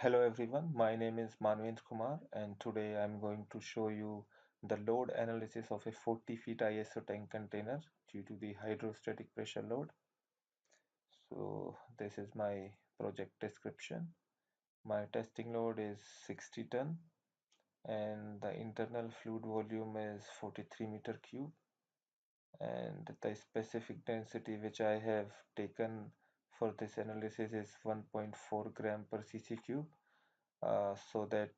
Hello everyone, my name is Manvendra Kumar and today I'm going to show you the load analysis of a 40 feet ISO tank container due to the hydrostatic pressure load. So this is my project description. My testing load is 60 ton and the internal fluid volume is 43 meter cube, and the specific density which I have taken for this analysis is 1.4 gram per cc cube, so that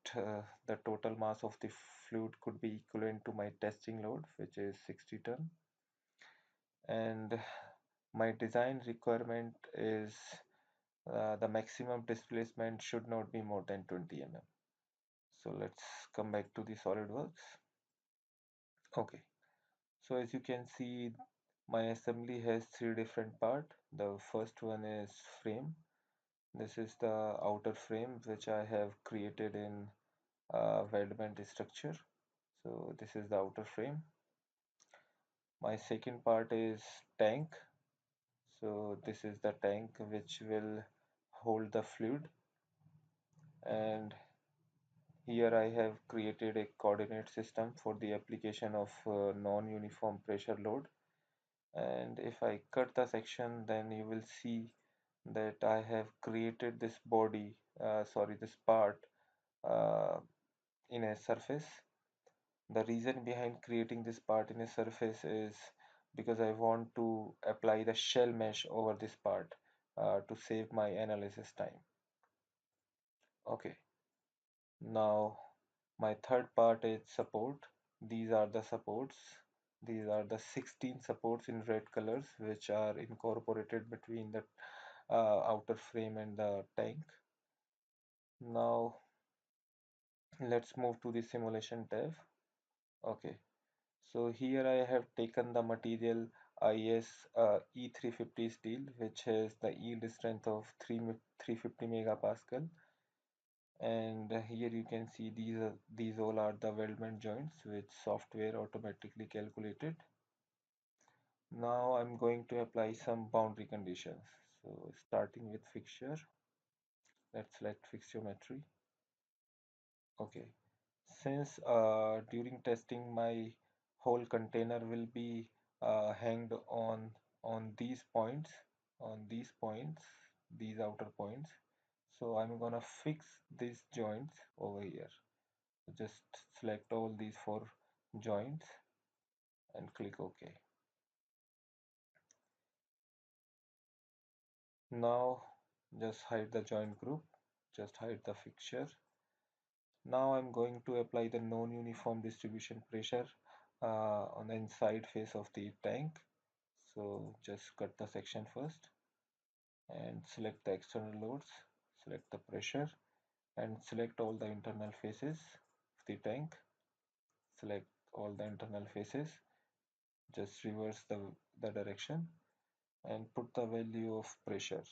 the total mass of the fluid could be equivalent to my testing load, which is 60 ton. And my design requirement is the maximum displacement should not be more than 20 mm. So let's come back to the SolidWorks. Okay, so as you can see, my assembly has three different parts. The first one is frame. This is the outer frame which I have created in weldment structure. So this is the outer frame. My second part is tank. So this is the tank which will hold the fluid, and here I have created a coordinate system for the application of non-uniform pressure load. And if I cut the section, then you will see that I have created this body, this part uh, in a surface. The reason behind creating this part in a surface is because I want to apply the shell mesh over this part to save my analysis time. Okay, now my third part is support. These are the supports. These are the 16 supports in red colors which are incorporated between the outer frame and the tank. Now let's move to the simulation tab. Okay, so here I have taken the material IS E350 steel, which has the yield strength of 350 megapascal, and here you can see these all are the weldment joints which software automatically calculated. Now I'm going to apply some boundary conditions. So starting with fixture, let's select fixometry. Okay, since during testing my whole container will be hanged on these points, on these points, these outer points. So I'm gonna fix these joints over here. Just select all these four joints and click OK. Now just hide the joint group, just hide the fixture. Now I'm going to apply the non-uniform distribution pressure on the inside face of the tank. So just cut the section first and select the external loads, select the pressure and select all the internal faces of the tank. Select all the internal faces, just reverse the direction and put the value of pressure,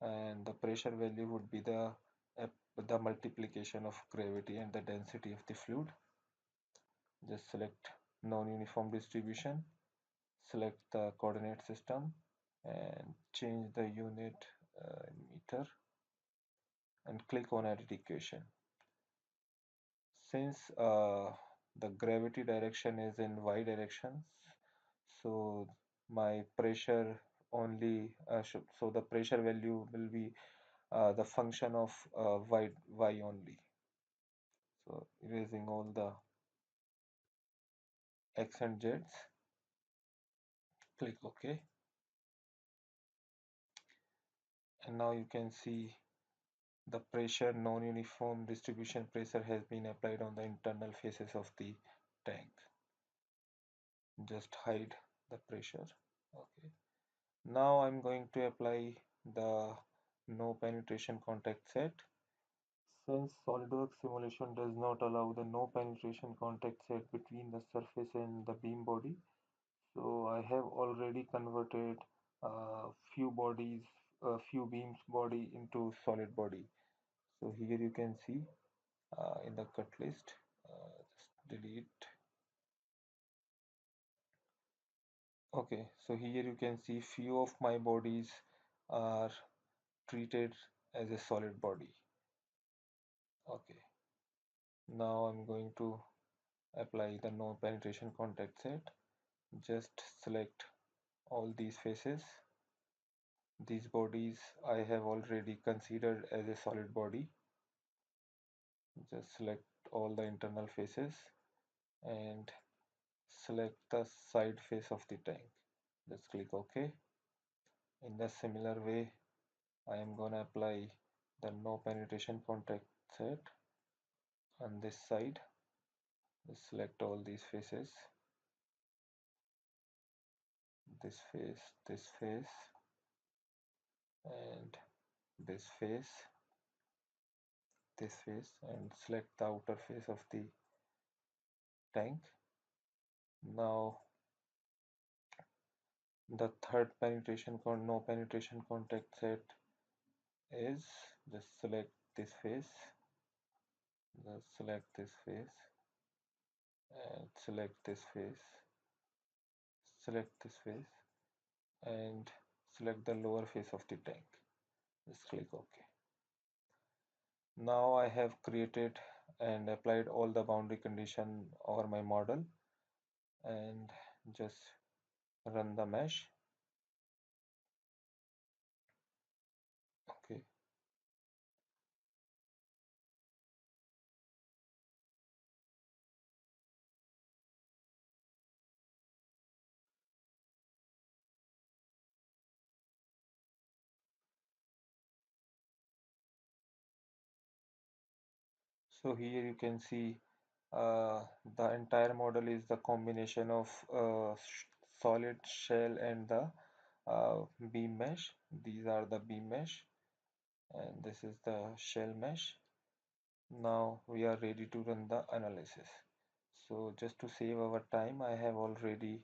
and the pressure value would be the multiplication of gravity and the density of the fluid. Just select non-uniform distribution, select the coordinate system and change the unit in meter and click on edit equation. Since the gravity direction is in y direction, so my pressure only so the pressure value will be the function of y only. So erasing all the x and z's, click OK, and now you can see the pressure non-uniform distribution pressure has been applied on the internal faces of the tank. Just hide the pressure. Okay. Now I'm going to apply the no penetration contact set. Since SolidWorks simulation does not allow the no penetration contact set between the surface and the beam body, so I have already converted few bodies, few beams body into solid body. So here you can see in the cut list, just delete. Okay, so here you can see few of my bodies are treated as a solid body. Okay, now I'm going to apply the no penetration contact set. Just select all these faces. These bodies I have already considered as a solid body. Just select all the internal faces and select the side face of the tank. Just click OK. In the similar way, I am gonna apply the no penetration contact set on this side. Just select all these faces, this face, and this face, this face, and select the outer face of the tank. Now the third no penetration contact set is just select this face, just select this face, and select this face, select this face, and select the lower face of the tank. Just click OK. Now I have created and applied all the boundary condition over my model, and just run the mesh. Okay. So here you can see the entire model is the combination of solid shell and the beam mesh. These are the beam mesh and this is the shell mesh. Now we are ready to run the analysis. So just to save our time, I have already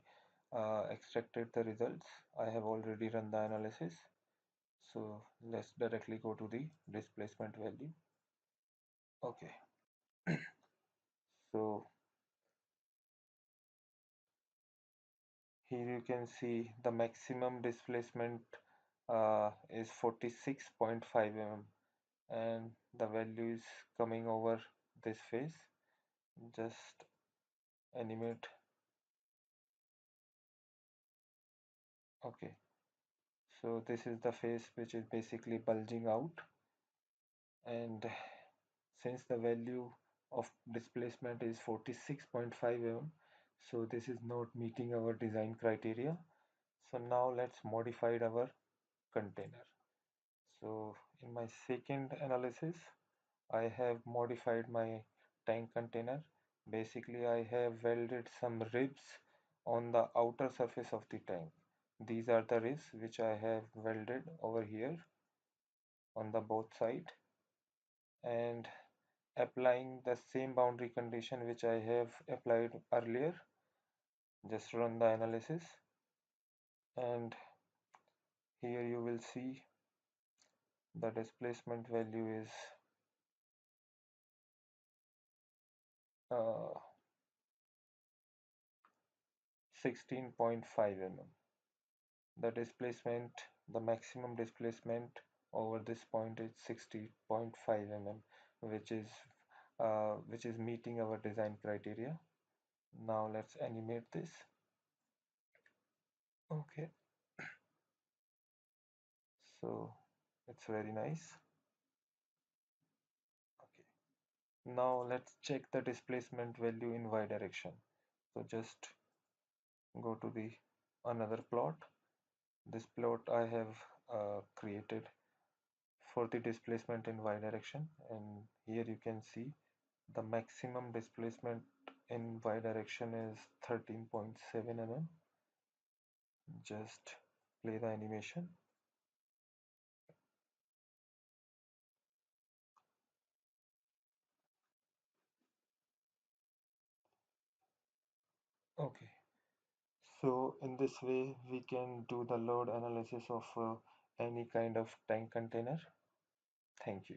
extracted the results. I have already run the analysis. So let's directly go to the displacement value. Okay. So here you can see the maximum displacement is 46.5 mm and the value is coming over this face. Just animate. Okay, so this is the face which is basically bulging out, and since the value of displacement is 46.5 mm, so this is not meeting our design criteria. So now let's modify our container. So in my second analysis, I have modified my tank container. Basically, I have welded some ribs on the outer surface of the tank. These are the ribs which I have welded over here on the both side, and applying the same boundary condition which I have applied earlier. Just run the analysis, and here you will see the displacement value is uh, 16.5 mm. The displacement, the maximum displacement over this point is 60.5 mm, which is meeting our design criteria. Now let's animate this. Okay, so it's very nice. Okay, now let's check the displacement value in y direction. So just go to the another plot. This plot I have created for the displacement in y direction, and here you can see the maximum displacement in y direction is 13.7 mm. Just play the animation. Okay, so in this way we can do the load analysis of any kind of tank container. Thank you.